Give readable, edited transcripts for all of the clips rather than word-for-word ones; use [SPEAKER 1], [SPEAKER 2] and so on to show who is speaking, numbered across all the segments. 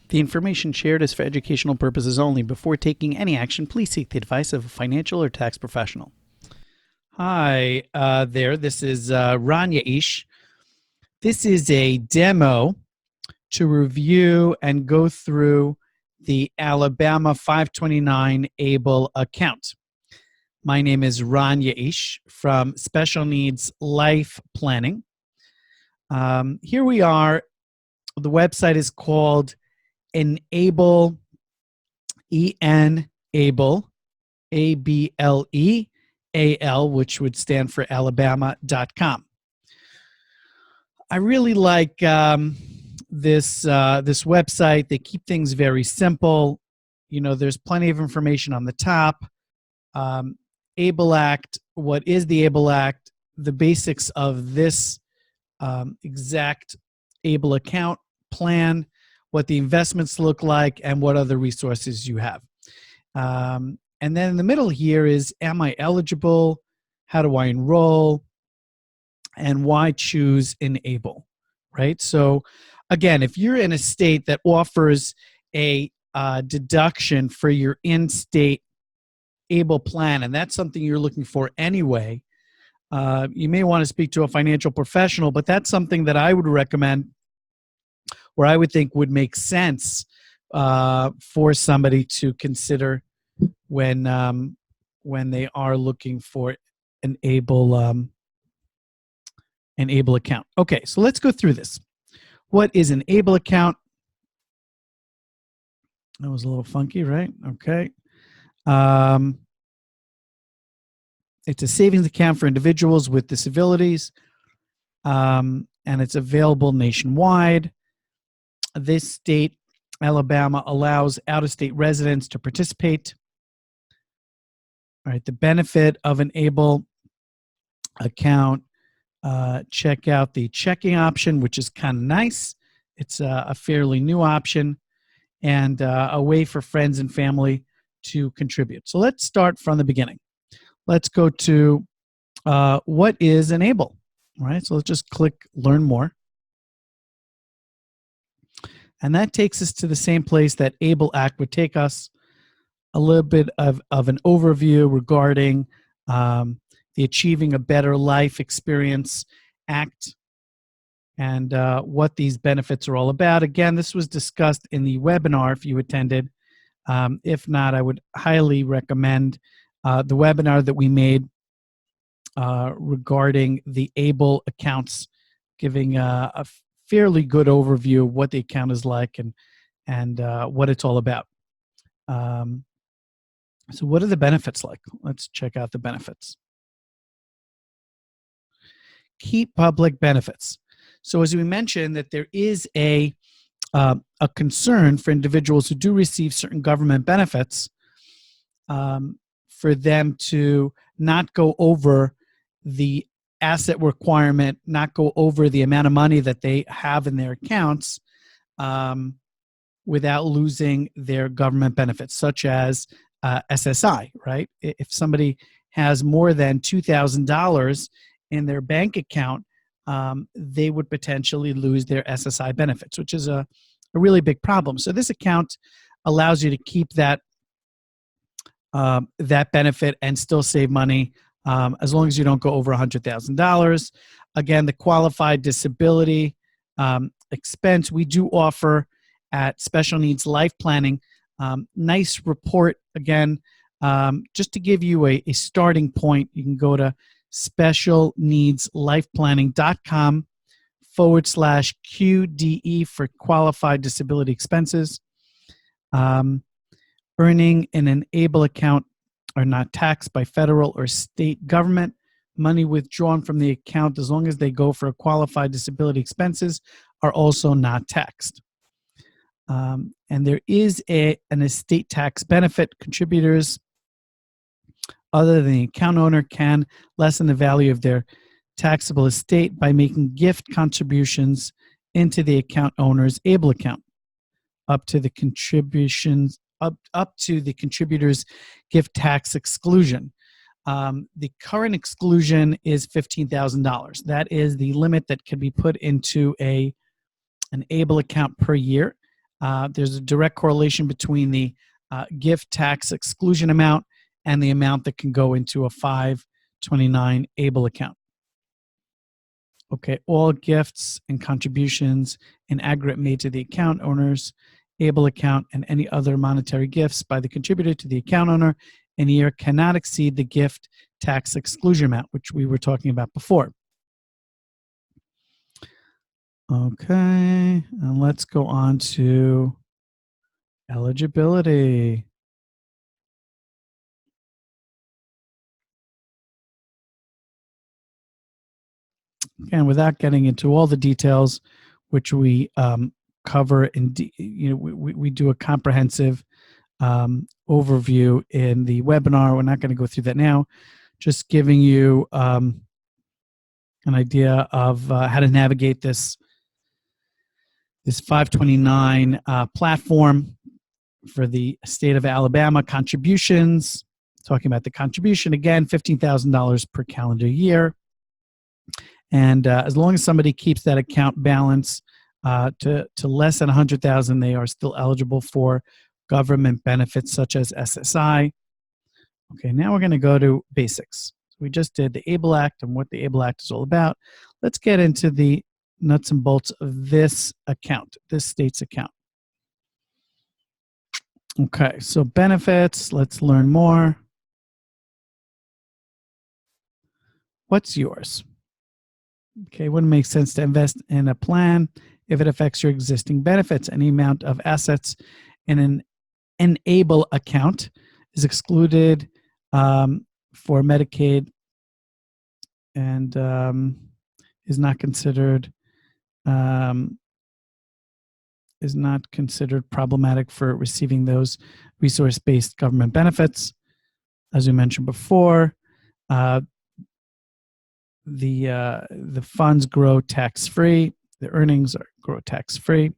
[SPEAKER 1] The information shared is for educational purposes only. Before taking any action, please seek the advice of a financial or tax professional. Hi there. This is Ron Yaish. This is a demo to review and go through the Alabama 529 ABLE account. My name is Ron Yaish from Special Needs Life Planning. Here we are. The website is called Enable, Enable, ABLEAL, which would stand for Alabama.com. I really like this website. They keep things very simple. You know, there's plenty of information on the top. ABLE Act, what is the ABLE Act, the basics of this exact ABLE account plan, what the investments look like, and what other resources you have. And then in the middle here is, am I eligible? How do I enroll? And why choose Enable, right? So again, if you're in a state that offers a deduction for your in-state ABLE plan, and that's something you're looking for anyway, you may want to speak to a financial professional, but that's something that I would recommend, or I would think would make sense for somebody to consider when they are looking for an ABLE account. Okay, so let's go through this. What is an ABLE account? That was a little funky, right? Okay. It's a savings account for individuals with disabilities, and it's available nationwide. This state, Alabama, allows out-of-state residents to participate. All right, the benefit of an ABLE account, check out the checking option, which is kind of nice. It's a fairly new option, and a way for friends and family to contribute. So let's start from the beginning. Let's go to what is an ABLE. All right, so let's just click Learn More. And that takes us to the same place that ABLE Act would take us. A little bit of an overview regarding the Achieving a Better Life Experience Act and what these benefits are all about. Again, this was discussed in the webinar if you attended. If not, I would highly recommend the webinar that we made regarding the ABLE accounts, giving a fairly good overview of what the account is like and what it's all about. So what are the benefits like? Let's check out the benefits. Key public benefits. So as we mentioned, that there is a concern for individuals who do receive certain government benefits for them to not go over the asset requirement, not go over the amount of money that they have in their accounts without losing their government benefits, such as SSI, right? If somebody has more than $2,000 in their bank account, they would potentially lose their SSI benefits, which is a really big problem. So this account allows you to keep that benefit and still save money as long as you don't go over $100,000. Again, the qualified disability expense we do offer at Special Needs Life Planning. Nice report. Again, just to give you a starting point, you can go to specialneedslifeplanning.com/QDE for qualified disability expenses. Earning in an ABLE account are not taxed by federal or state government. Money withdrawn from the account, as long as they go for qualified disability expenses, are also not taxed. And there is an estate tax benefit. Contributors other than the account owner can lessen the value of their taxable estate by making gift contributions into the account owner's ABLE account up to the contributions up to the contributor's gift tax exclusion. The current exclusion is $15,000. That is the limit that can be put into an ABLE account per year. There's a direct correlation between the gift tax exclusion amount and the amount that can go into a 529 ABLE account. Okay, all gifts and contributions in aggregate made to the account owner's ABLE account and any other monetary gifts by the contributor to the account owner in a year cannot exceed the gift tax exclusion amount, which we were talking about before. Okay, and let's go on to eligibility. And without getting into all the details, which we cover in, we do a comprehensive overview in the webinar. We're not going to go through that now. Just giving you an idea of how to navigate this 529 platform for the state of Alabama contributions. Talking about the contribution again, $15,000 per calendar year. And as long as somebody keeps that account balance to less than $100,000, they are still eligible for government benefits such as SSI. Okay, now we're going to go to basics. So we just did the ABLE Act and what the ABLE Act is all about. Let's get into the nuts and bolts of this account, this state's account. Okay, so benefits, let's learn more. What's yours? Okay, wouldn't make sense to invest in a plan if it affects your existing benefits. Any amount of assets in an Enable account is excluded for Medicaid and is not considered problematic for receiving those resource-based government benefits. As we mentioned before, the funds grow tax-free. The earnings grow tax-free.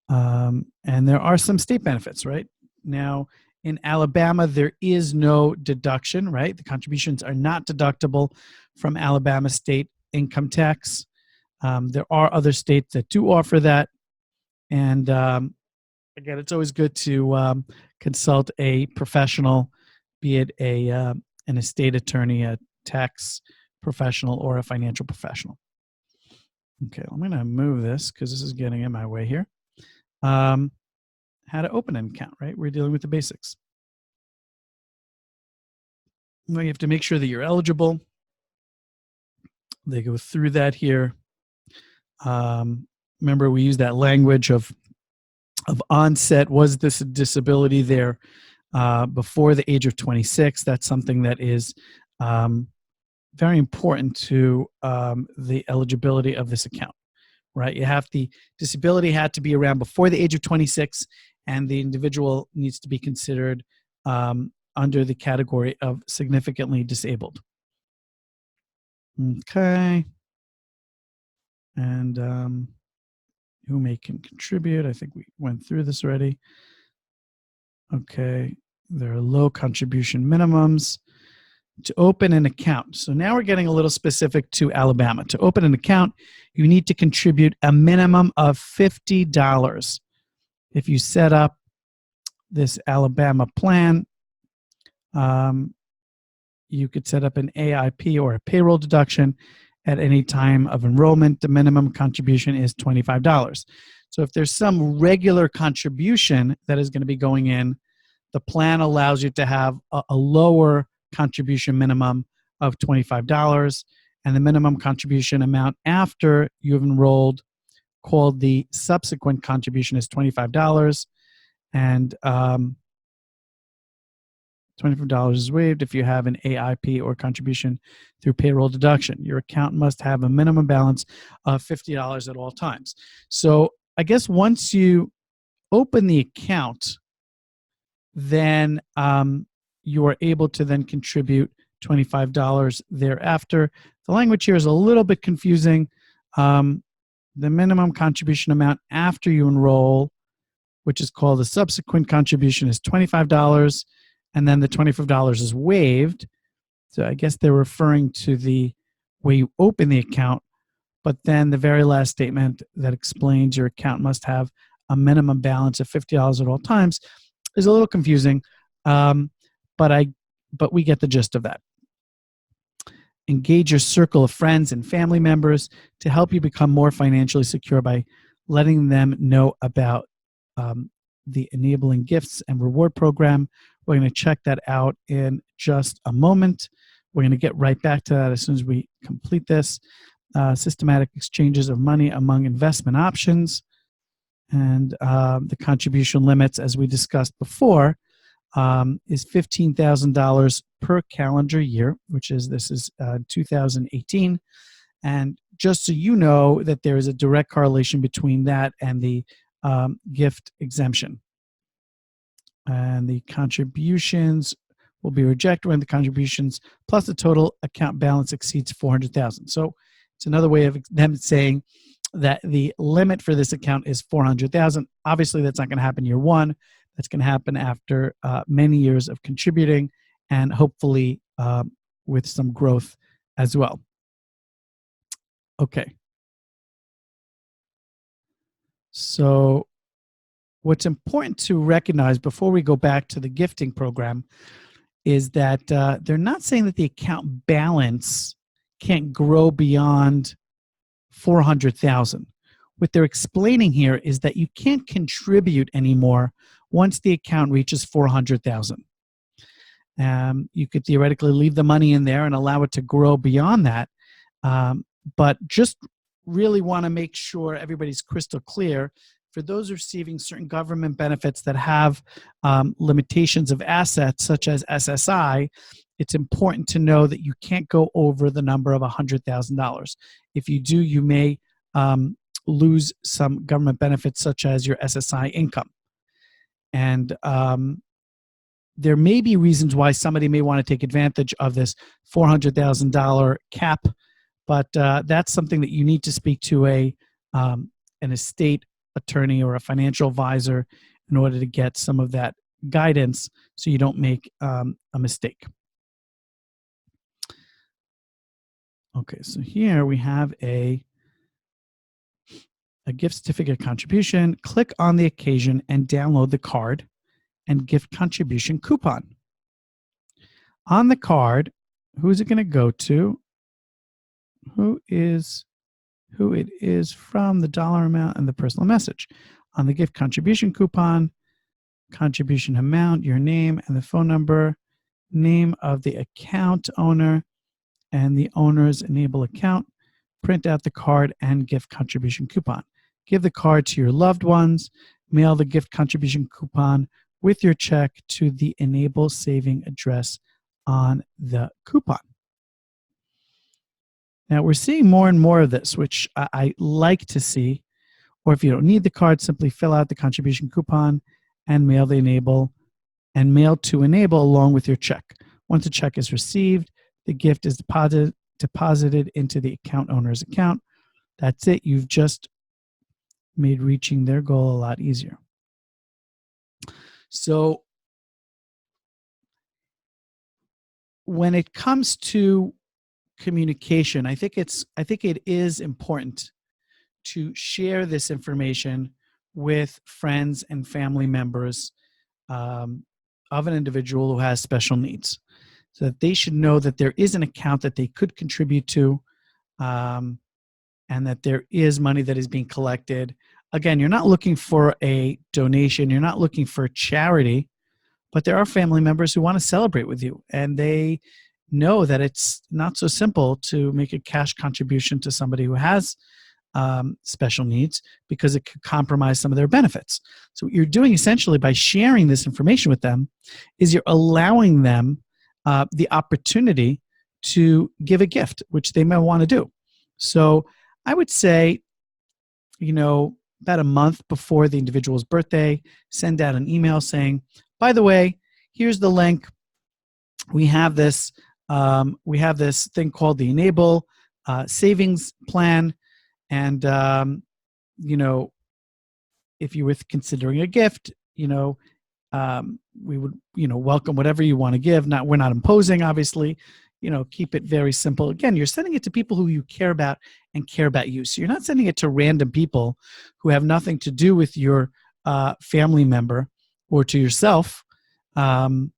[SPEAKER 1] And there are some state benefits, right? Now, in Alabama, there is no deduction, right? The contributions are not deductible from Alabama state income tax. There are other states that do offer that. And again, it's always good to consult a professional, be it an estate attorney, a tax professional, or a financial professional. Okay, I'm going to move this because this is getting in my way here. How to open an account, right? We're dealing with the basics. Well, you have to make sure that you're eligible. They go through that here. Remember, we use that language of onset. Was this a disability there before the age of 26? That's something that is very important to the eligibility of this account, right? You have the disability had to be around before the age of 26, and the individual needs to be considered under the category of significantly disabled. Okay. And who may can contribute? I think we went through this already. Okay. There are low contribution minimums to open an account. So now we're getting a little specific to Alabama. To open an account, you need to contribute a minimum of $50. If you set up this Alabama plan, you could set up an AIP or a payroll deduction at any time of enrollment. The minimum contribution is $25. So if there's some regular contribution that is going to be going in, the plan allows you to have a lower contribution minimum of $25, and the minimum contribution amount after you've enrolled, called the subsequent contribution, is $25, and $25 is waived if you have an AIP or contribution through payroll deduction. Your account must have a minimum balance of $50 at all times. So I guess once you open the account, then you are able to then contribute $25 thereafter. The language here is a little bit confusing. The minimum contribution amount after you enroll, which is called the subsequent contribution, is $25, and then the $25 is waived. So I guess they're referring to the way you open the account, but then the very last statement that explains your account must have a minimum balance of $50 at all times is a little confusing, um, but we get the gist of that. Engage your circle of friends and family members to help you become more financially secure by letting them know about the Enabling Gifts and Reward Program. We're going to check that out in just a moment. We're going to get right back to that as soon as we complete this. Systematic exchanges of money among investment options, and the contribution limits, as we discussed before, is $15,000 per calendar year, this is 2018. And just so you know that there is a direct correlation between that and the gift exemption. And the contributions will be rejected when the contributions plus the total account balance exceeds $400,000. So it's another way of them saying that the limit for this account is $400,000. Obviously, that's not going to happen year one. That's going to happen after many years of contributing, and hopefully with some growth as well. Okay. So what's important to recognize before we go back to the gifting program is that they're not saying that the account balance can't grow beyond $400,000. What they're explaining here is that you can't contribute anymore once the account reaches $400,000. You could theoretically leave the money in there and allow it to grow beyond that, but just really want to make sure everybody's crystal clear. For those receiving certain government benefits that have limitations of assets, such as SSI, it's important to know that you can't go over the number of $100,000. If you do, you may lose some government benefits, such as your SSI income. And there may be reasons why somebody may want to take advantage of this $400,000 cap, but that's something that you need to speak to an estate attorney or a financial advisor in order to get some of that guidance so you don't make a mistake. Okay, so here we have a gift certificate contribution. Click on the occasion and download the card and gift contribution coupon. On the card, who's it going to go to? Who it is from, the dollar amount, and the personal message. On the gift contribution coupon, contribution amount, your name and the phone number, name of the account owner, and the owner's Enable account. Print out the card and gift contribution coupon. Give the card to your loved ones. Mail the gift contribution coupon with your check to the Enable saving address on the coupon. Now, we're seeing more and more of this, which I like to see. Or if you don't need the card, simply fill out the contribution coupon and mail to Enable along with your check. Once a check is received, the gift is deposited into the account owner's account. That's it. You've just made reaching their goal a lot easier. So when it comes to communication, I think it is important to share this information with friends and family members of an individual who has special needs, so that they should know that there is an account that they could contribute to, and that there is money that is being collected. Again, you're not looking for a donation, you're not looking for charity, but there are family members who want to celebrate with you, and they know that it's not so simple to make a cash contribution to somebody who has special needs, because it could compromise some of their benefits. So what you're doing essentially by sharing this information with them is you're allowing them the opportunity to give a gift, which they may want to do. So I would say, about a month before the individual's birthday, send out an email saying, by the way, here's the link. We have this thing called the Enable savings plan. And, if you were considering a gift, we would, welcome whatever you want to give. We're not imposing, obviously. keep it very simple. Again, you're sending it to people who you care about and care about you. So you're not sending it to random people who have nothing to do with your family member or to yourself. And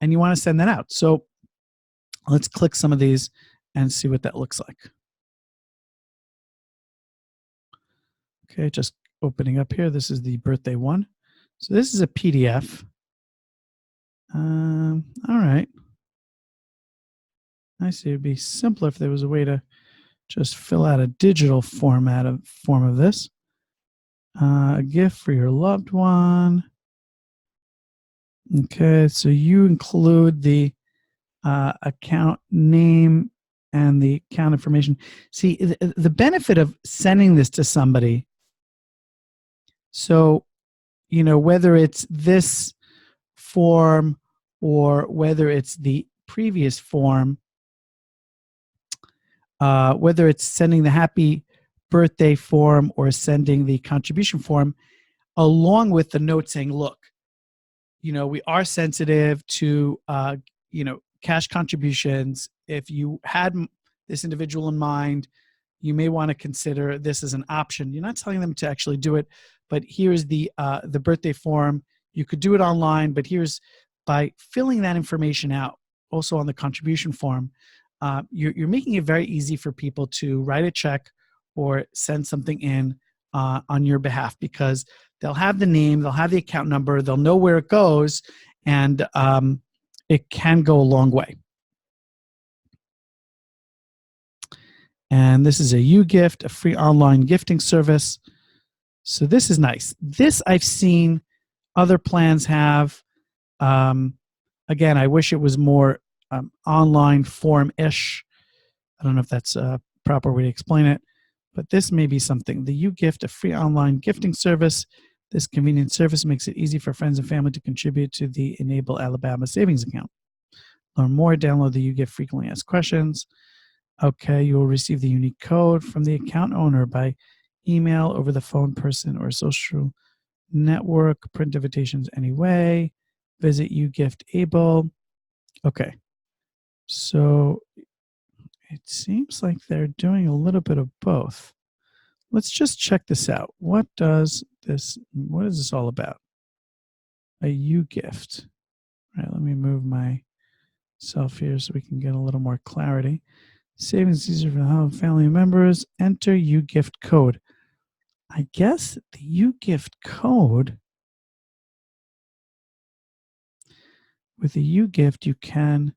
[SPEAKER 1] you want to send that out. So let's click some of these and see what that looks like. Okay, just opening up here. This is the birthday one. So this is a PDF. All right. I see it'd be simpler if there was a way to just fill out a digital form of this. A gift for your loved one. Okay, so you include the account name and the account information. See, the benefit of sending this to somebody, so, whether it's this form or whether it's the previous form, whether it's sending the happy birthday form or sending the contribution form, along with the note saying, look, we are sensitive to, cash contributions. If you had this individual in mind, you may want to consider this as an option. You're not telling them to actually do it, but here's the birthday form. You could do it online, but here's, by filling that information out, also on the contribution form, you're making it very easy for people to write a check or send something in on your behalf, because they'll have the name, they'll have the account number, they'll know where it goes, and it can go a long way. And this is a UGift, a free online gifting service. So this is nice. This I've seen other plans have. Again, I wish it was more online form-ish. I don't know if that's a proper way to explain it, but this may be something. The UGift, a free online gifting service. This convenient service makes it easy for friends and family to contribute to the Enable Alabama savings account. Learn more, download the UGift frequently asked questions. Okay, you will receive the unique code from the account owner by email, over the phone, person, or social network. Print invitations anyway. Visit UGift Able. Okay, so it seems like they're doing a little bit of both. Let's just check this out. What is this all about? A UGift. All right, let me move myself here so we can get a little more clarity. Savings easier for family members. Enter UGift code. I guess the UGift code, with a UGift, you can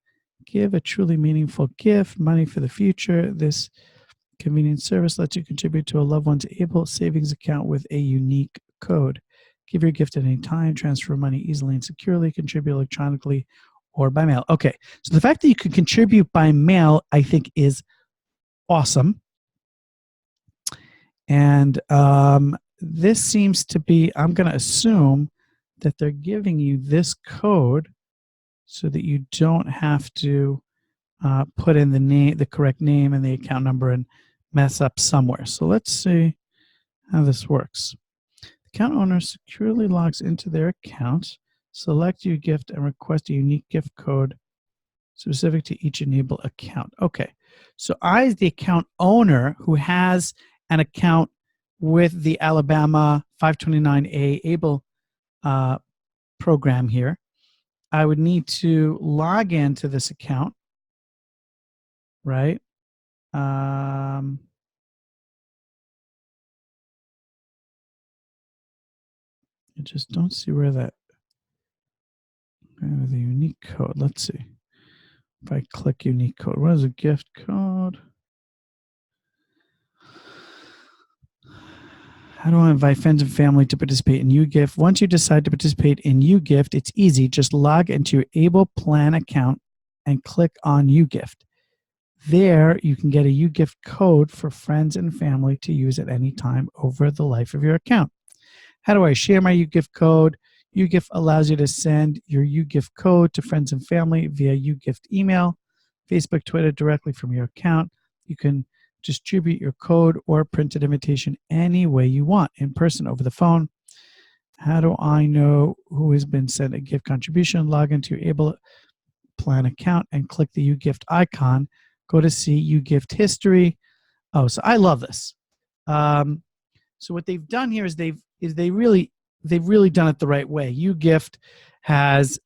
[SPEAKER 1] give a truly meaningful gift, money for the future. This convenient service lets you contribute to a loved one's Able savings account with a unique code. Give your gift at any time, transfer money easily and securely, contribute electronically or by mail. Okay, so the fact that you can contribute by mail, I think, is awesome. And this seems to be, I'm going to assume that they're giving you this code so that you don't have to put in the correct name and the account number and mess up somewhere. So let's see how this works. The account owner securely logs into their account, select UGift, and request a unique gift code specific to each Enable account. Okay, so I, as the account owner who has an account with the Alabama 529A Able program here, I would need to log into this account, right? I just don't see where that, the unique code. Let's see. If I click unique code, what is a gift code? How do I invite friends and family to participate in UGift? Once you decide to participate in UGift, it's easy. Just log into your Able Plan account and click on UGift. There, you can get a UGift code for friends and family to use at any time over the life of your account. How do I share my UGift code? UGift allows you to send your UGift code to friends and family via UGift email, Facebook, Twitter, directly from your account. You can distribute your code or printed invitation any way you want, in person, over the phone. How do I know who has been sent a gift contribution? Log into your Able plan account and click the UGift icon. Go to see UGift history. Oh, so I love this. So what they've done here is they've really done it the right way. UGift has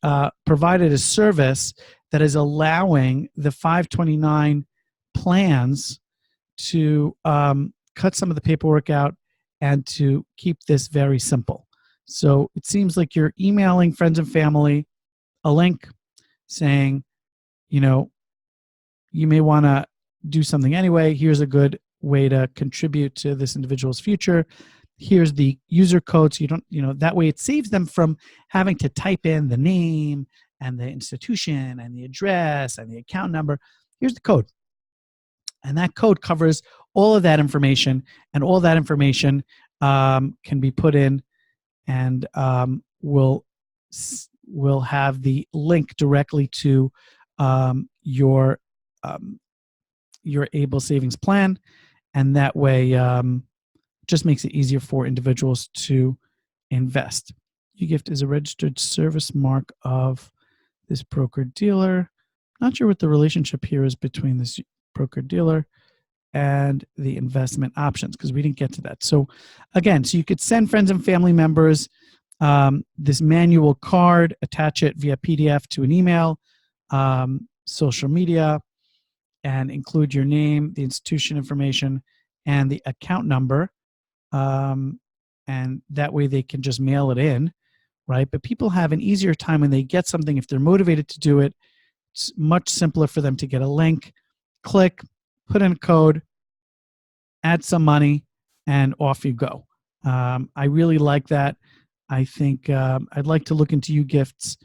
[SPEAKER 1] provided a service that is allowing the 529 plans to cut some of the paperwork out and to keep this very simple. So it seems like you're emailing friends and family a link saying, you know, you may want to do something anyway. Here's a good way to contribute to this individual's future. Here's the user code. So you don't, that way it saves them from having to type in the name and the institution and the address and the account number. Here's the code. And that code covers all of that information, and all that information can be put in, and will have the link directly to your Able Savings plan, and that way just makes it easier for individuals to invest. UGift is a registered service mark of this broker-dealer. Not sure what the relationship here is between this broker-dealer and the investment options, because we didn't get to that. So again, so you could send friends and family members this manual card, attach it via PDF to an email, social media, and include your name, the institution information, and the account number. And that way they can just mail it in, right? But people have an easier time when they get something. If they're motivated to do it, it's much simpler for them to get a link, click, put in a code, add some money, and off you go. I really like that. I think I'd like to look into UGifts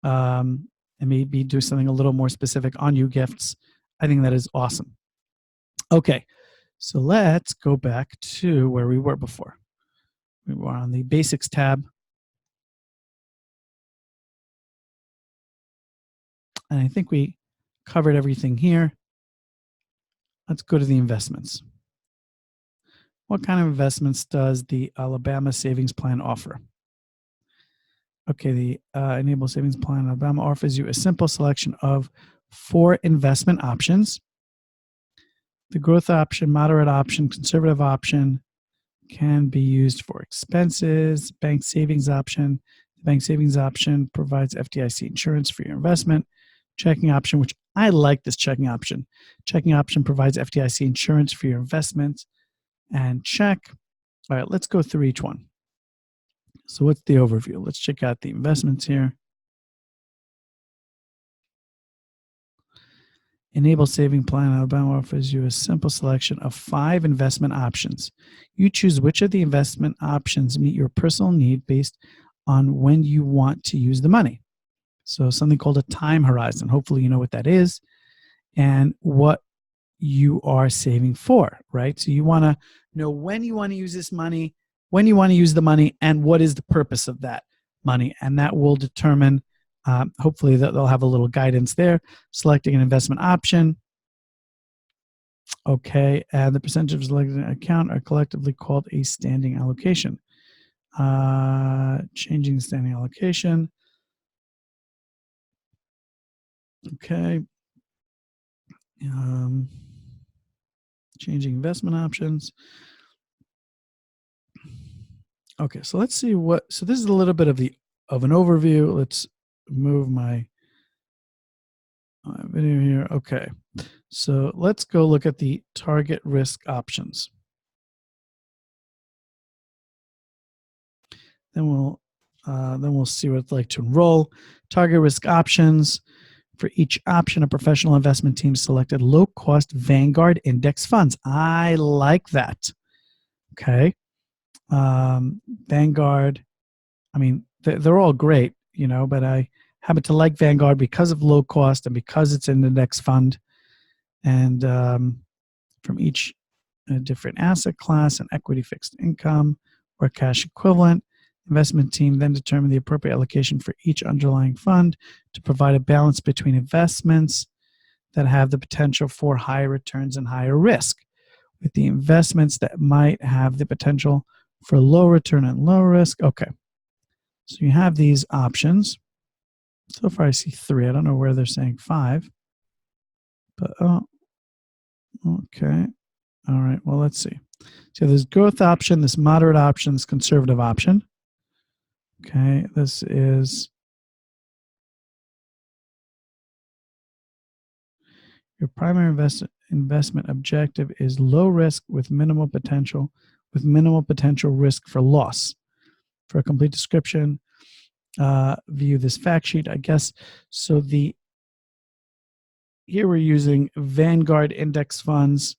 [SPEAKER 1] and maybe do something a little more specific on UGifts. I think that is awesome. Okay, so let's go back to where we were before. We were on the Basics tab. And I think we covered everything here. Let's go to the investments. What kind of investments does the Alabama Savings Plan offer? Okay, the Enable Savings Plan in Alabama offers you a simple selection of 4 investment options. The growth option, moderate option, conservative option can be used for expenses. Bank savings option. The bank savings option provides FDIC insurance for your investment. Checking option, which I like this checking option. Checking option provides FDIC insurance for your investments. And check. All right, let's go through each one. So what's the overview? Let's check out the investments here. Enable Saving Plan Alabama offers you a simple selection of 5 investment options. You choose which of the investment options meet your personal need based on when you want to use the money. So something called a time horizon. Hopefully you know what that is and what you are saving for, right? So you want to know when you want to use this money, when you want to use the money, and what is the purpose of that money. And that will determine, hopefully they'll have a little guidance there. Selecting an investment option. Okay, and the percentage of selected account are collectively called a standing allocation. Changing the standing allocation. Okay. Changing investment options. Okay, so let's see so this is a little bit of an overview. Let's move my video here. Okay, so let's go look at the target risk options. Then we'll see what it's like to enroll. Target risk options. For each option, a professional investment team selected low-cost Vanguard index funds. I like that. Okay. Vanguard, I mean, they're all great, but I happen to like Vanguard because of low cost and because it's an index fund. And from each different asset class and equity, fixed income, or cash equivalent, investment team then determine the appropriate allocation for each underlying fund to provide a balance between investments that have the potential for higher returns and higher risk, with the investments that might have the potential for low return and low risk. Okay, so you have these options. So far I see 3. I don't know where they're saying 5. But, oh, okay. All right, well, let's see. So there's growth option, this moderate option, this conservative option. Okay, this is your primary investment objective is low risk with minimal potential risk for loss. For a complete description, view this fact sheet, I guess. So here we're using Vanguard index funds.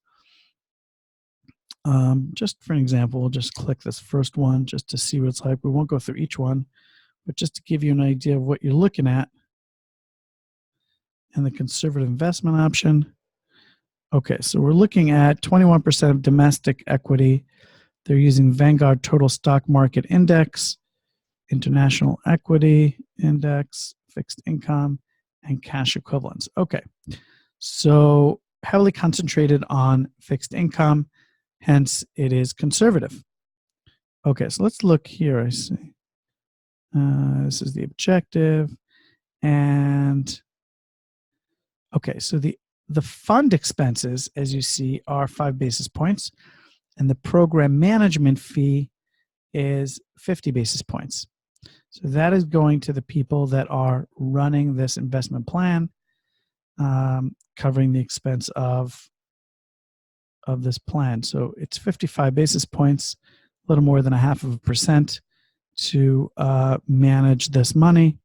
[SPEAKER 1] Just for an example, we'll just click this first one just to see what it's like. We won't go through each one, but just to give you an idea of what you're looking at. And the conservative investment option. Okay, so we're looking at 21% of domestic equity. They're using Vanguard Total Stock Market Index, International Equity Index, Fixed Income, and Cash Equivalents. Okay, so heavily concentrated on fixed income, hence it is conservative. Okay, so let's look here. I see. This is the objective. And okay, so the fund expenses, as you see, are 5 basis points, and the program management fee is 50 basis points. So that is going to the people that are running this investment plan, covering the expense of this plan. So it's 55 basis points, a little more than 0.5% to manage this money.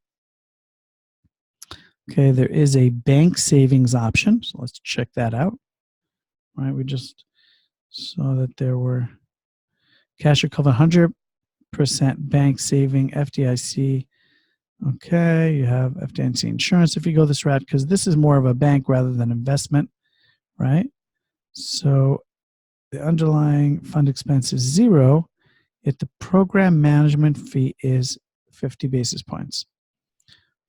[SPEAKER 1] Okay, there is a bank savings option, so let's check that out. All right, we just saw that there were cash equivalent 100% bank saving, FDIC. Okay, you have FDIC insurance if you go this route, because this is more of a bank rather than investment, right? So the underlying fund expense is 0, yet the program management fee is 50 basis points.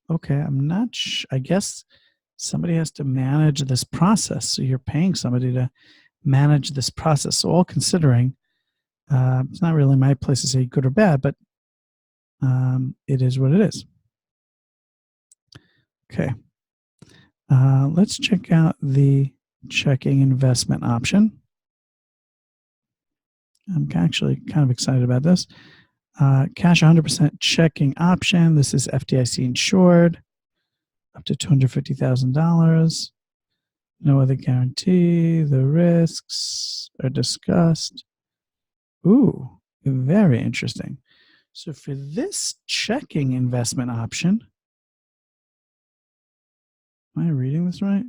[SPEAKER 1] Okay, I'm not sure. I guess somebody has to manage this process. So you're paying somebody to manage this process. So all considering, it's not really my place to say good or bad, but it is what it is. Okay. Let's check out the checking investment option. I'm actually kind of excited about this. Cash 100% checking option. This is FDIC insured, up to $250,000. No other guarantee. The risks are discussed. Ooh, very interesting. So for this checking investment option, am I reading this right?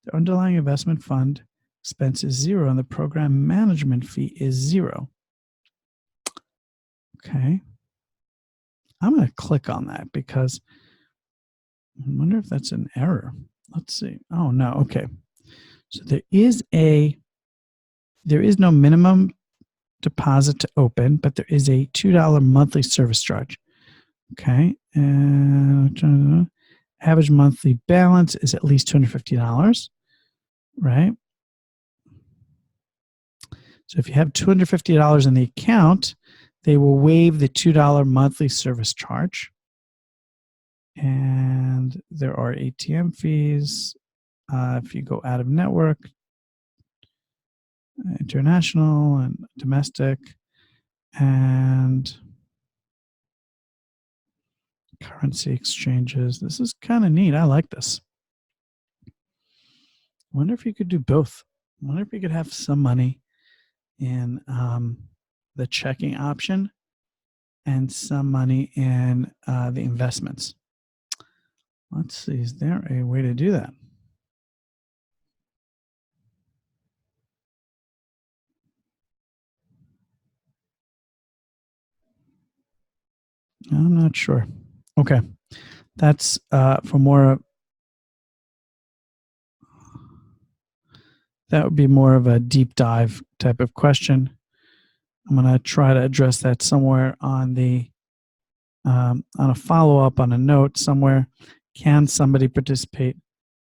[SPEAKER 1] The underlying investment fund expense is 0 and the program management fee is 0. Okay. I'm going to click on that because I wonder if that's an error. Let's see. Oh, no. Okay. So there is no minimum deposit to open, but there is a $2 monthly service charge. Okay. And average monthly balance is at least $250, right? So if you have $250 in the account, they will waive the $2 monthly service charge. And there are ATM fees if you go out of network, international and domestic, and currency exchanges. This is kind of neat. I like this. I wonder if you could do both. I wonder if you could have some money in the checking option and some money in the investments. Let's see, is there a way to do that? I'm not sure. Okay, that's for more. That would be more of a deep dive type of question. I'm going to try to address that somewhere on the on a follow up on a note somewhere. Can somebody participate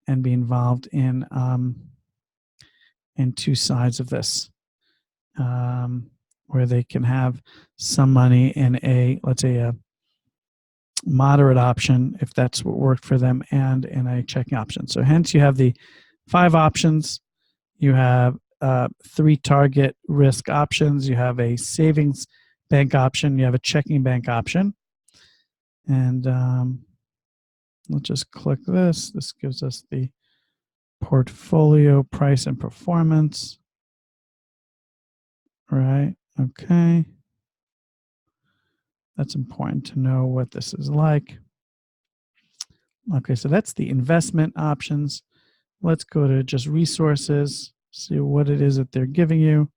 [SPEAKER 1] and be involved in two sides of this, where they can have some money in let's say moderate option if that's what worked for them, and in a checking option. So hence you have the 5 options. You have 3 target risk options. You have a savings bank option. You have a checking bank option. And let's just click this. This gives us the portfolio price and performance. Right. Okay. That's important to know what this is like. Okay, so that's the investment options. Let's go to just resources, see what it is that they're giving you.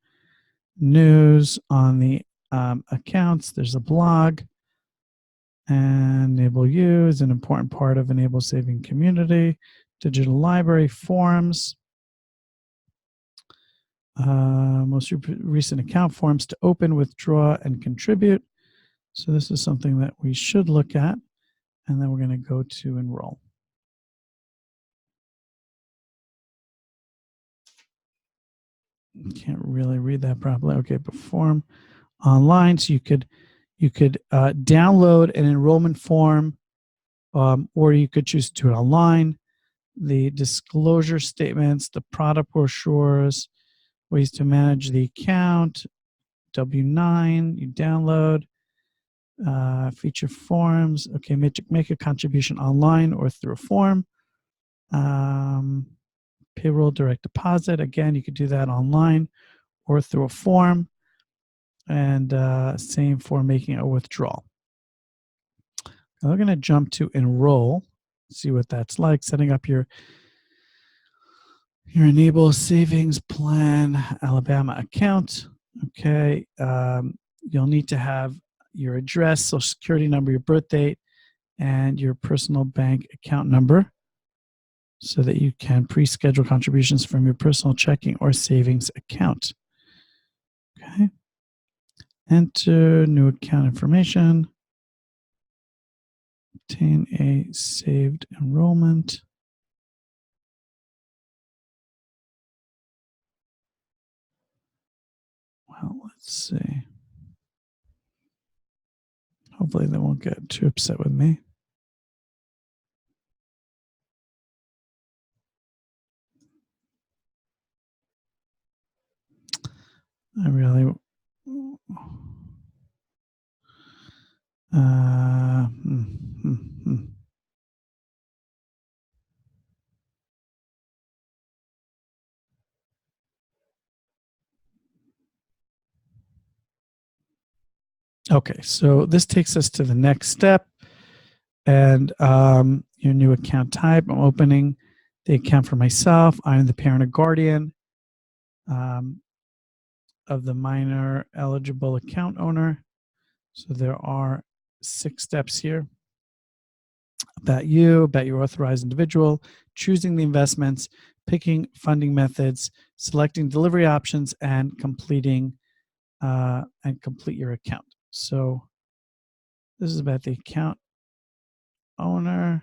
[SPEAKER 1] News on the accounts. There's a blog. And Enable You is an important part of Enable Saving Community. Digital library, forms. Most recent account forms to open, withdraw, and contribute. So this is something that we should look at. And then we're going to go to enroll. Can't really read that properly. Okay, perform online. So you could download an enrollment form, or you could choose to do it online. The disclosure statements, the product brochures, ways to manage the account, W-9, you download, feature forms. Okay, make a contribution online or through a form. Payroll direct deposit. Again, you could do that online or through a form. And same for making a withdrawal. Now we're going to jump to enroll, see what that's like, setting up your Enable Savings Plan Alabama account. Okay, you'll need to have your address, social security number, your birth date, and your personal bank account number so that you can pre-schedule contributions from your personal checking or savings account. Okay. Enter new account information. Obtain a saved enrollment. Well, let's see. Hopefully they won't get too upset with me. I really... Okay, so this takes us to the next step, and your new account type. I'm opening the account for myself. I'm the parent or guardian of the minor eligible account owner. So there are 6 steps here. About you, about your authorized individual, choosing the investments, picking funding methods, selecting delivery options, and complete your account. So this is about the account owner.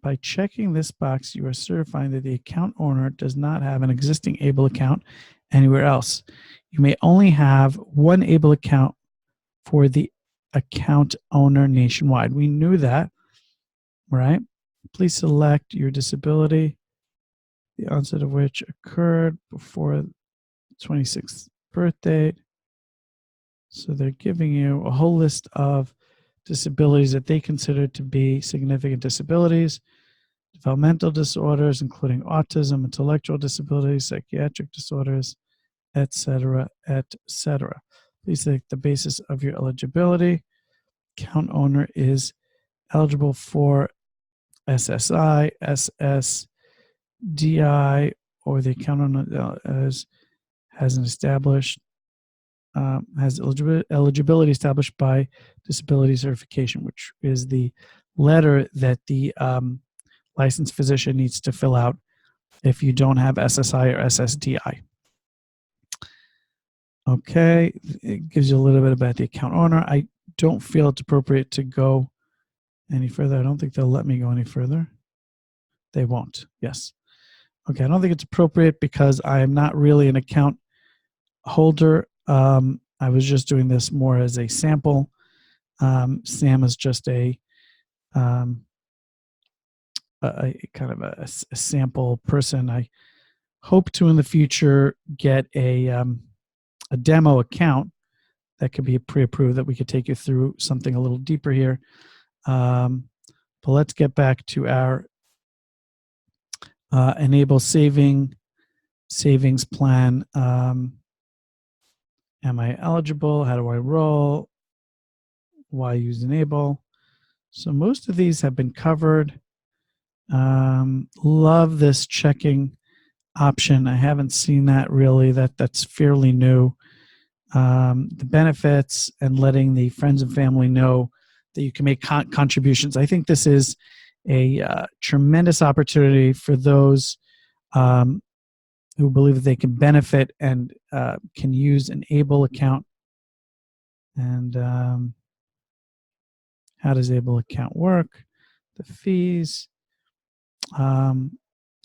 [SPEAKER 1] By checking this box, you are certifying that the account owner does not have an existing ABLE account anywhere else. You may only have one ABLE account for the account owner nationwide. We knew that, right? Please select your disability, the onset of which occurred before the 26th birthday. So they're giving you a whole list of disabilities that they consider to be significant disabilities, developmental disorders, including autism, intellectual disabilities, psychiatric disorders, etc., etc. Please select the basis of your eligibility. Account owner is eligible for SSI, SSDI, or the account owner has eligibility established by disability certification, which is the letter that the licensed physician needs to fill out if you don't have SSI or SSDI. Okay, it gives you a little bit about the account owner. I don't feel it's appropriate to go any further. I don't think they'll let me go any further. They won't, yes. Okay, I don't think it's appropriate because I am not really an account holder. I was just doing this more as a sample. Sam is just a kind of a sample person. I hope to in the future get a demo account that could be pre-approved, that we could take you through something a little deeper here. But let's get back to our enable savings plan. Am I eligible? How do I roll? Why use enable? So most of these have been covered. Love this checking option. I haven't seen that really. That's fairly new. The benefits and letting the friends and family know that you can make contributions. I think this is a tremendous opportunity for those who believe that they can benefit and can use an ABLE account. And how does ABLE account work? The fees. And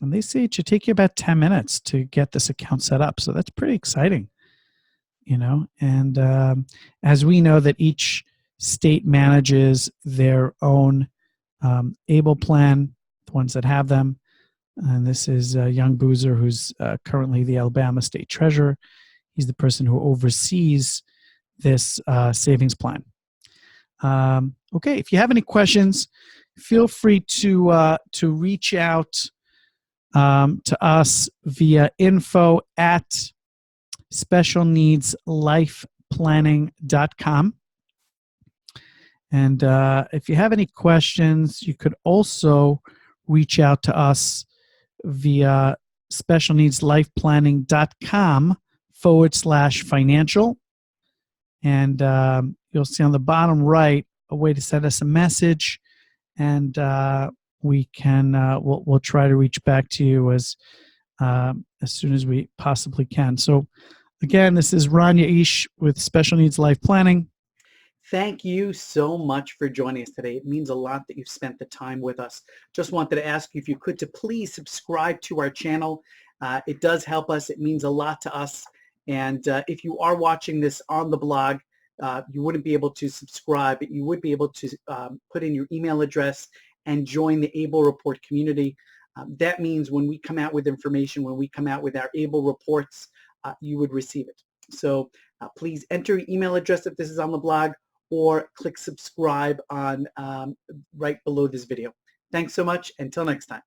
[SPEAKER 1] they say it should take you about 10 minutes to get this account set up. So that's pretty exciting, you know. And as we know that each state manages their own ABLE plan, the ones that have them. And this is Young Boozer, who's currently the Alabama State Treasurer. He's the person who oversees this savings plan. Okay, if you have any questions, feel free to reach out to us via info@specialneedslifeplanning.com. And if you have any questions, you could also reach out to us via specialneedslifeplanning.com/financial. And you'll see on the bottom right a way to send us a message, and we can we'll try to reach back to you as soon as we possibly can. So again, this is Ron Yaish with Special Needs Life Planning.
[SPEAKER 2] Thank you so much for joining us today. It means a lot that you've spent the time with us. Just wanted to ask you if you could to please subscribe to our channel. It does help us. It means a lot to us. And if you are watching this on the blog, you wouldn't be able to subscribe, but you would be able to put in your email address and join the ABLE Report community. That means when we come out with information, when we come out with our ABLE reports, you would receive it. So please enter your email address if this is on the blog, or click subscribe on right below this video. Thanks so much. Until next time.